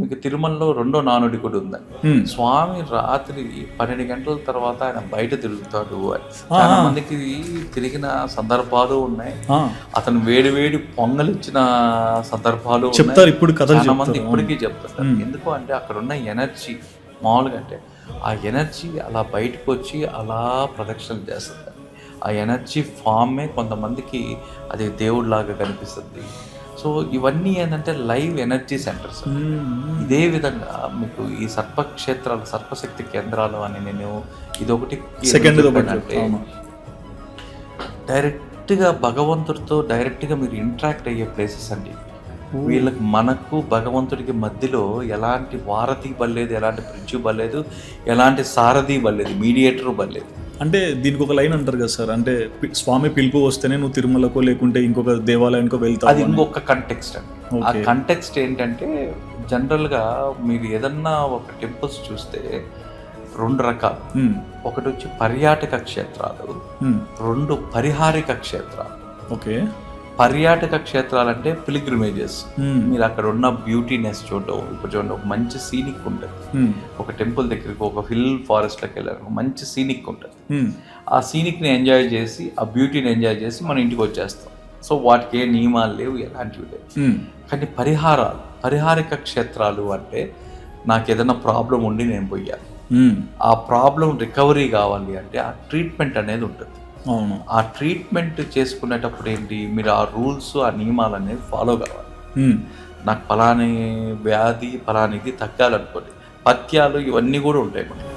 మీకు తిరుమలలో రెండో నానుడి కూడా ఉందండి. స్వామి రాత్రి 12 గంటల తర్వాత ఆయన బయట తిరుగుతాడు అని. చాలా మందికి తిరిగిన సందర్భాలు ఉన్నాయి. అతను వేడి వేడి పొంగల్ ఇచ్చిన సందర్భాలు చెప్తారు. ఇప్పుడు చాలా మంది ఇప్పటికీ చెప్తారు. ఎందుకు అంటే అక్కడ ఉన్న ఎనర్జీ మామూలుగా అంటే ఆ ఎనర్జీ అలా బయటకు వచ్చి అలా ప్రదక్షిణలు చేస్తుంది. ఆ ఎనర్జీ ఫామే కొంతమందికి అది దేవుడిలాగా కనిపిస్తుంది. సో ఇవన్నీ ఏంటంటే లైవ్ ఎనర్జీ సెంటర్స్. ఇదే విధంగా మీకు ఈ సర్పక్షేత్రాలు, సర్పశక్తి కేంద్రాలు అని నేను ఇదొకటి అంటే డైరెక్ట్గా భగవంతుడితో డైరెక్ట్గా మీరు ఇంటరాక్ట్ అయ్యే ప్లేసెస్ అండి. వీళ్ళకి మనకు భగవంతుడికి మధ్యలో ఎలాంటి వారధి బలేదు, ఎలాంటి బ్రిడ్జి బలేదు, ఎలాంటి సారథి బలేదు, మీడియేటర్ బలేదు. అంటే దీనికి ఒక లైన్ అంటారు కదా సార్, అంటే స్వామి పిలుపు వస్తేనే నువ్వు తిరుమలకు లేకుంటే ఇంకొక దేవాలయానికో వెళ్తావు. అది ఇంకొక కంటెక్స్ట్ అండి. ఆ కంటెక్స్ట్ ఏంటంటే జనరల్గా మీరు ఏదన్నా ఒక టెంపుల్స్ చూస్తే 2 రకాలు. ఒకటి వచ్చి పర్యాటక క్షేత్రాలు, 2 పరిహారిక క్షేత్రాలు. ఓకే. పర్యాటక క్షేత్రాలు అంటే పిలిగ్రిమేజెస్. మీరు అక్కడ ఉన్న బ్యూటీనెస్ చూడటం. ఇప్పుడు చూడండి, ఒక మంచి సీనిక్ ఉంటుంది. ఒక టెంపుల్ దగ్గరికి ఒక హిల్ ఫారెస్ట్లోకి వెళ్ళారు, మంచి సీనిక్ ఉంటుంది. ఆ సీనిక్ని ఎంజాయ్ చేసి, ఆ బ్యూటీని ఎంజాయ్ చేసి మన ఇంటికి వచ్చేస్తాం. సో వాటికి ఏ నియమాలు లేవు, ఎలాంటివి లేవు. కానీ పరిహారిక క్షేత్రాలు అంటే నాకు ఏదైనా ప్రాబ్లం ఉండి నేను పోయాను, ఆ ప్రాబ్లం రికవరీ కావాలి అంటే ఆ ట్రీట్మెంట్ అనేది ఉంటుంది. అవును. ఆ ట్రీట్మెంట్ చేసుకునేటప్పుడు ఏంటి, మీరు ఆ రూల్స్, ఆ నియమాలు అనేవి ఫాలో కావాలి. నాకు ఫలాని వ్యాధి ఫలానిది తగ్గాలనుకోండి, పథ్యాలు ఇవన్నీ కూడా ఉంటాయి మనకి.